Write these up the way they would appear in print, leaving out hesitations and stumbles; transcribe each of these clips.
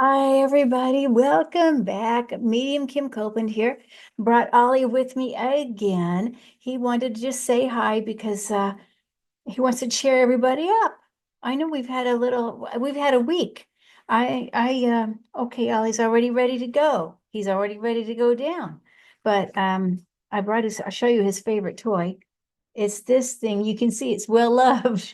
Hi, everybody. Welcome back. Medium Kim Copeland here. Brought Ollie with me again. He wanted to just say hi because he wants to cheer everybody up. I know we've had a week. Okay, Ollie's already ready to go. He's already ready to go down. But I'll show you his favorite toy. It's this thing. You can see it's well loved.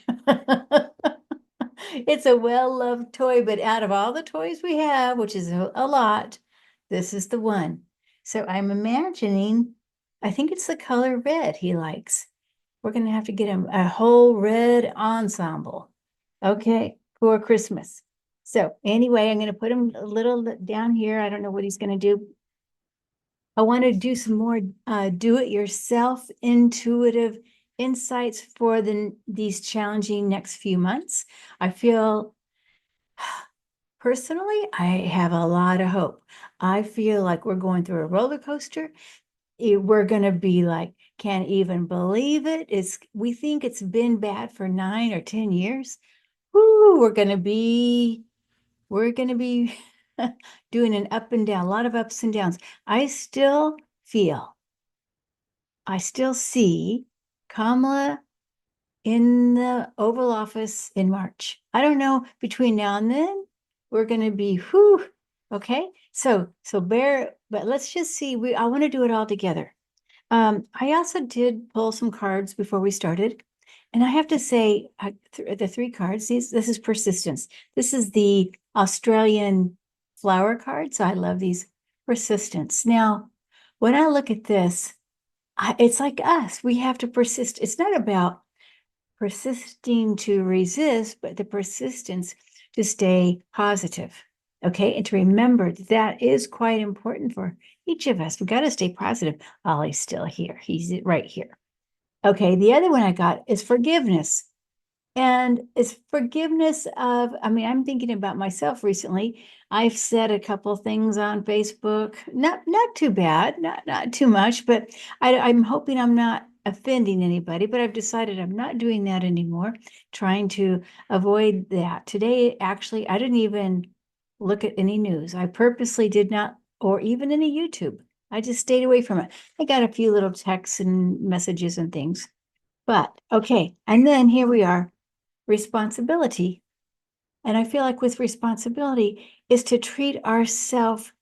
It's a well-loved toy, but out of all the toys we have, which is a lot, this is the one. So I'm imagining, I think it's the color red he likes. We're going to have to get him a whole red ensemble. Okay, for Christmas. So anyway, I'm going to put him a little down here. I don't know what he's going to do. I want to do some more do-it-yourself intuitive insights for these challenging next few months. I feel personally, I have a lot of hope. I feel like we're going through a roller coaster. We're going to be like, can't even believe it. We think it's been bad for 9 or 10 years. Woo, we're going to be doing an up and down, a lot of ups and downs. I still feel, I still see Kamala in the Oval Office in March. I don't know, between now and then, we're going to be, whew, okay? But let's just see. I want to do it all together. I also did pull some cards before we started. And I have to say, the three cards, this is persistence. This is the Australian flower cards. I love these persistence. Now, when I look at this, it's like us. We have to persist. It's not about persisting to resist, but the persistence to stay positive. Okay. And to remember that is quite important for each of us. We got to stay positive. Ollie's still here. He's right here. Okay. The other one I got is forgiveness. And it's forgiveness I'm thinking about myself recently. I've said a couple things on Facebook, not too bad, not too much, but I'm hoping I'm not offending anybody, but I've decided I'm not doing that anymore, trying to avoid that. Today, actually, I didn't even look at any news. I purposely did not, or even any YouTube. I just stayed away from it. I got a few little texts and messages and things. But okay, and then here we are, responsibility. And I feel like with responsibility is to treat ourselves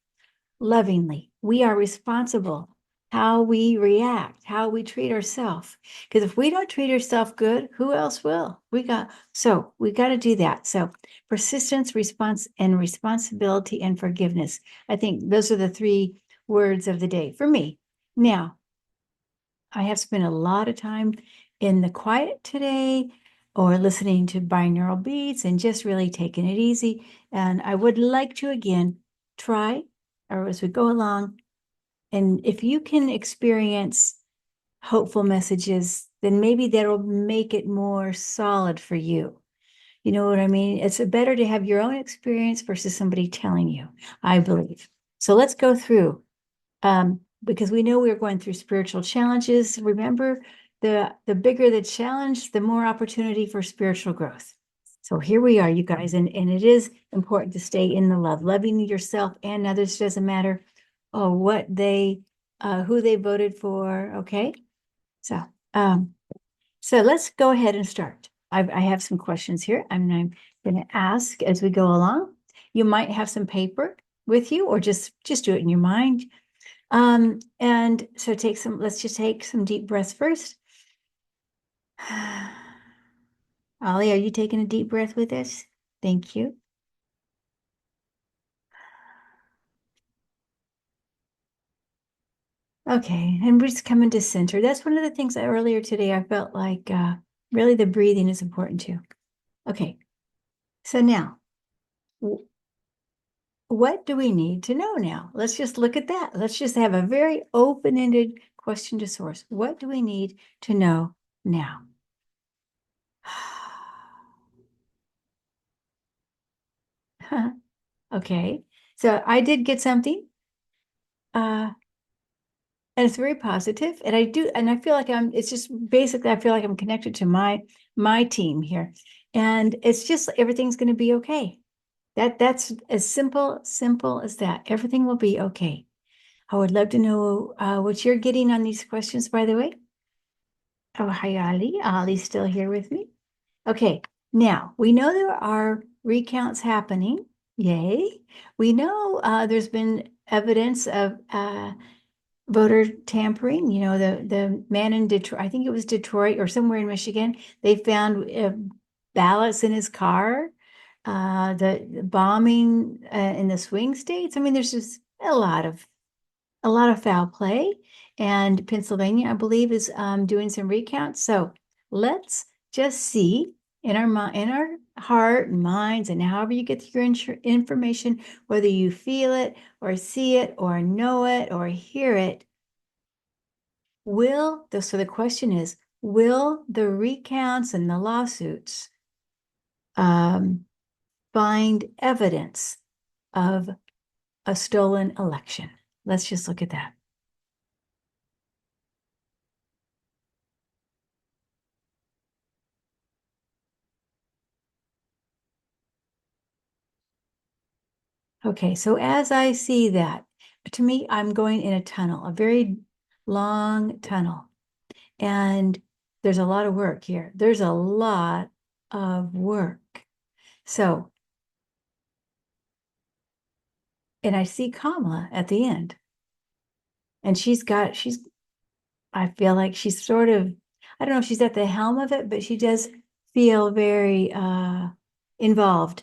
lovingly. We are responsible how we react, how we treat ourselves. Because if we don't treat ourselves good, who else will? We got to do that. So persistence, response, and responsibility and forgiveness. I think those are the three words of the day for me. Now, I have spent a lot of time in the quiet today or listening to binaural beats and just really taking it easy. And I would like to again try, or as we go along, and if you can experience hopeful messages, then maybe that'll make it more solid for you. You know what I mean? It's better to have your own experience versus somebody telling you, I believe. So let's go through because we know we're going through spiritual challenges. Remember, the bigger the challenge, the more opportunity for spiritual growth. So here we are, you guys, and it is important to stay in the love, loving yourself and others. Doesn't matter who they voted for. Okay, so so let's go ahead and start. I have some questions here. I'm going to ask as we go along. You might have some paper with you, or just do it in your mind. And so let's just take some deep breaths first. Ollie, are you taking a deep breath with us? Thank you. Okay, and we're just coming to center. That's one of the things that earlier today I felt like really the breathing is important too. Okay, so now, what do we need to know now? Let's just look at that. Let's just have a very open-ended question to source. What do we need to know now? Okay, so I did get something, and it's very positive, and I feel like it's just basically, I feel like I'm connected to my team here, and it's just everything's going to be okay. That's as simple as that. Everything will be okay. I would love to know what you're getting on these questions, by the way. Oh, hi, Ali. Ali's still here with me. Okay, now we know there are recounts happening. Yay. We know there's been evidence of voter tampering. You know, the man in Detroit, I think it was Detroit or somewhere in Michigan, they found ballots in his car. The bombing in the swing states. I mean, there's just a lot of foul play. And Pennsylvania, I believe, is doing some recounts. So let's just see in in our heart and minds, and however you get your information, whether you feel it or see it or know it or hear it, so the question is, will the recounts and the lawsuits um, find evidence of a stolen election? Let's just look at that. Okay, so as I see that, to me, I'm going in a tunnel, a very long tunnel. And there's a lot of work here. There's a lot of work. So, and I see Kamala at the end, and I feel like she's sort of, I don't know if she's at the helm of it, but she does feel very involved.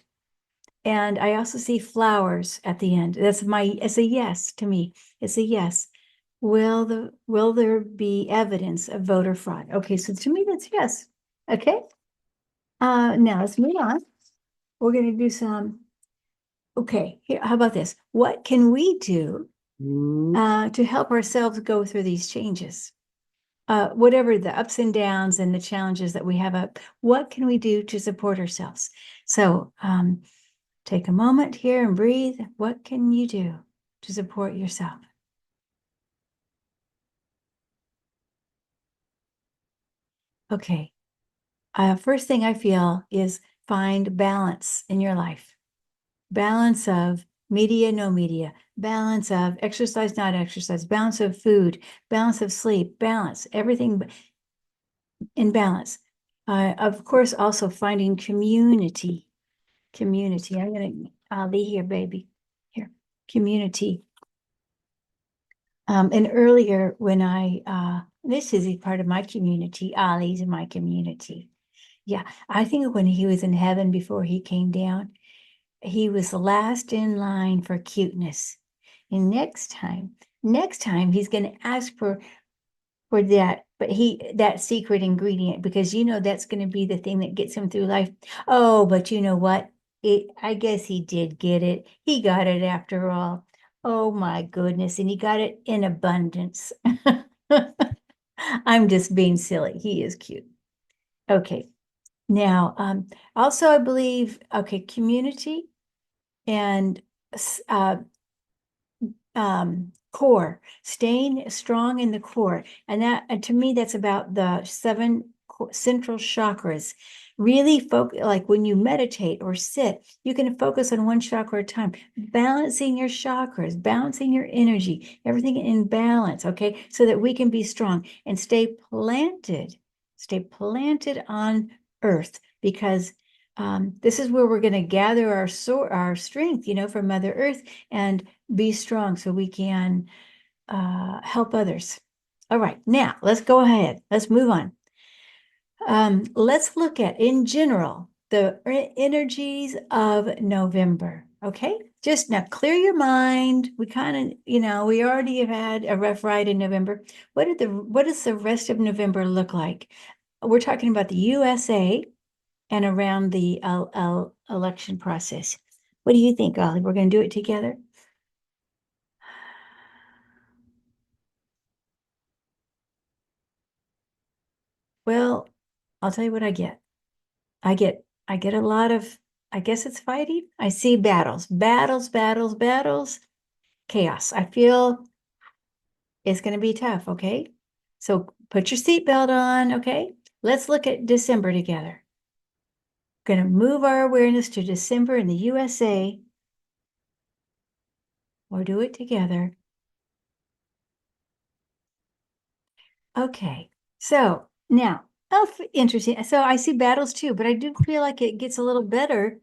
And I also see flowers at the end. It's a yes to me. It's a yes. Will there be evidence of voter fraud? Okay, so to me, that's yes. Okay. Now let's move on. We're going to do some, okay, here, how about this? What can we do to help ourselves go through these changes? Whatever the ups and downs and the challenges that we have up, what can we do to support ourselves? So take a moment here and breathe. What can you do to support yourself? Okay. First thing I feel is find balance in your life. Balance of media, no media, balance of exercise, not exercise, balance of food, balance of sleep, balance, everything in balance. Of course, also finding community. Community. I'll be here, baby. Here, community. And earlier when this is a part of my community, Ollie's in my community. Yeah, I think when he was in heaven before he came down, he was last in line for cuteness. And next time he's going to ask for that, but that secret ingredient, because you know that's going to be the thing that gets him through life. Oh, but you know what? I guess he did get it. He got it after all. Oh my goodness. And he got it in abundance. I'm just being silly. He is cute. Okay. Now, also I believe, okay, community and uh, core, staying strong in the core. And to me, that's about the seven central chakras. Really focus, like when you meditate or sit, you can focus on one chakra at a time, balancing your chakras, balancing your energy, everything in balance, okay? So that we can be strong and stay planted on earth, because this is where we're going to gather our strength, you know, from Mother Earth, and be strong so we can help others. All right, now let's go ahead. Let's move on. Let's look at, in general, the energies of November. Okay, just now clear your mind. We kind of, you know, we already have had a rough ride in November. What does the rest of November look like? We're talking about the USA and around the election process. What do you think, Ollie? We're going to do it together? Well, I'll tell you what I get. I get a lot of, I guess it's fighting. I see battles, chaos. I feel it's going to be tough. Okay. So put your seatbelt on. Okay. Let's look at December together. going to move our awareness to December in the USA, or do it together. Okay, so now, interesting. So I see battles too, but I do feel like it gets a little better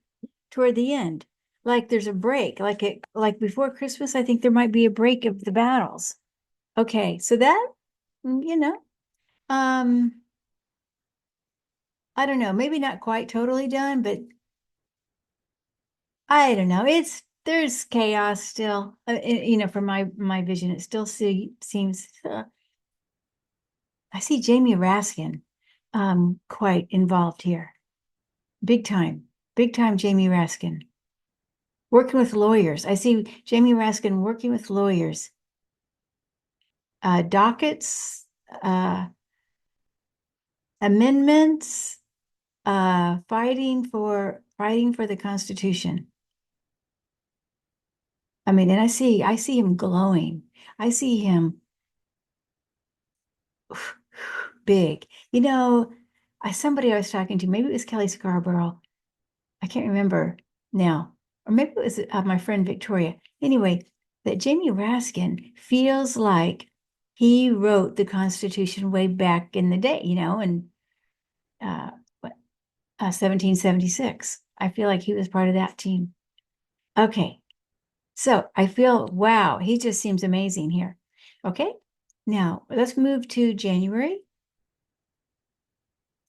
toward the end. Like there's a break, like before Christmas, I think there might be a break of the battles. Okay, so that, um, I don't know, maybe not quite totally done, but I don't know. There's chaos still. From my vision, it still seems. I see Jamie Raskin, quite involved here, big time. Jamie Raskin working with lawyers. I see Jamie Raskin working with lawyers, dockets, amendments, fighting for the Constitution. I mean, and I see him glowing. I see him big. Somebody I was talking to, maybe it was Kelly Scarborough. I can't remember now, or maybe it was my friend Victoria. Anyway, that Jamie Raskin feels like he wrote the Constitution way back in the day, in 1776. I feel like he was part of that team. Okay, so I feel, wow, he just seems amazing here. Okay, now let's move to January.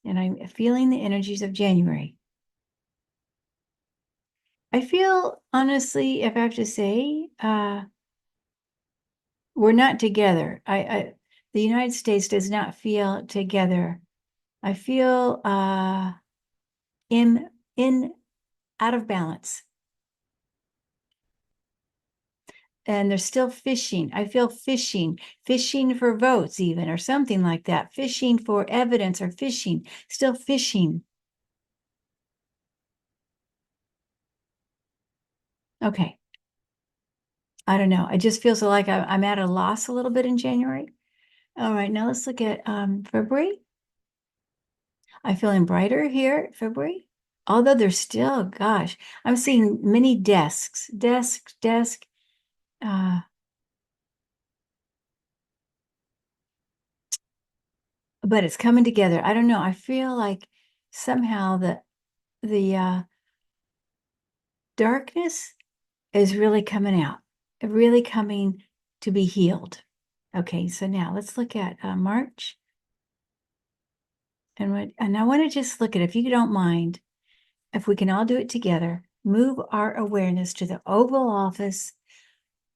And I'm feeling the energies of January. I feel, honestly, if I have to say, we're not together. The United States does not feel together. I feel in out of balance. And they're still fishing. I feel fishing for votes, even, or something like that, fishing for evidence or still fishing. Okay. I don't know. It just feels like I'm at a loss a little bit in January. All right, now let's look at February. I'm feeling brighter here, February. Although there's still, gosh, I'm seeing many desks, desk. Uh, but it's coming together. I don't know. I feel like somehow the darkness is really coming out, really coming to be healed. Okay, so now let's look at March. And I want to just look at, if you don't mind, if we can all do it together, move our awareness to the Oval Office,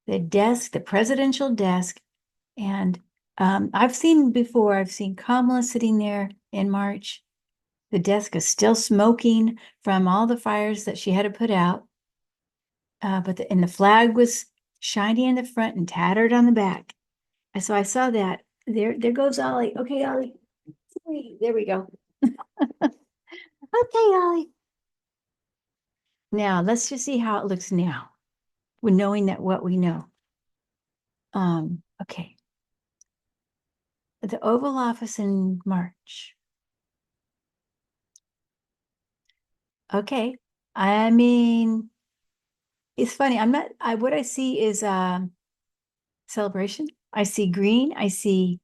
the desk, the presidential desk. And I've seen Kamala sitting there in March. The desk is still smoking from all the fires that she had to put out. And the flag was shiny in the front and tattered on the back. And so I saw that. There goes Ollie. Okay, Ollie. There we go. Okay, Ollie. Now let's just see how it looks now, with knowing that what we know. Okay. The Oval Office in March. Okay. I mean, it's funny. What I see is celebration. I see green. I see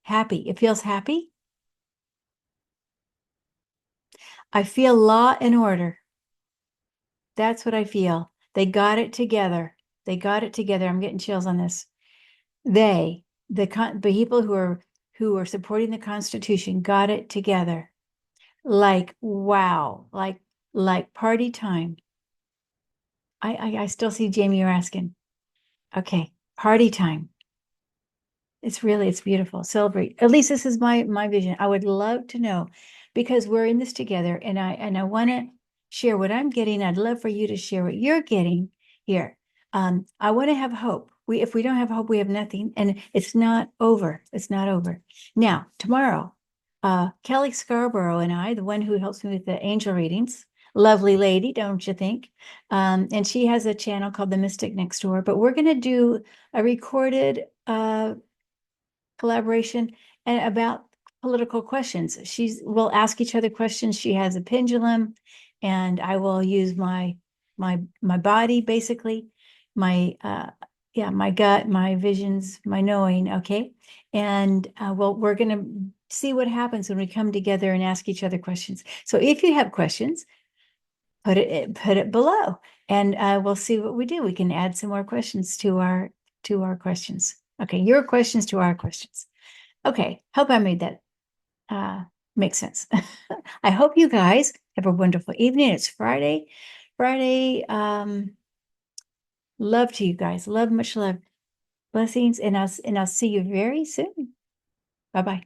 happy. It feels happy. I feel law and order. That's what I feel. They got it together. They got it together. I'm getting chills on this. The people who are supporting the Constitution got it together. Like, wow, like party time. I still see Jamie Raskin. Okay, party time. It's beautiful. Celebrate. At least this is my vision. I would love to know, because we're in this together, and I want to share what I'm getting. I'd love for you to share what you're getting here. I want to have hope. If we don't have hope, we have nothing, and it's not over. It's not over. Now, tomorrow, Kelly Scarborough and I, the one who helps me with the angel readings, lovely lady, don't you think? And she has a channel called The Mystic Next Door, but we're going to do a recorded collaboration and about political questions. We'll ask each other questions. She has a pendulum, and I will use my body, basically, my yeah, my gut, my visions, my knowing. Okay. And well, we're gonna see what happens when we come together and ask each other questions. So if you have questions, put it below, and we'll see what we do. We can add some more questions to our questions. Okay, your questions to our questions. Okay, hope I made that make sense. I hope you guys have a wonderful evening. It's Friday. Friday. Love to you guys. Love, much love. Blessings, and I'll see you very soon. Bye-bye.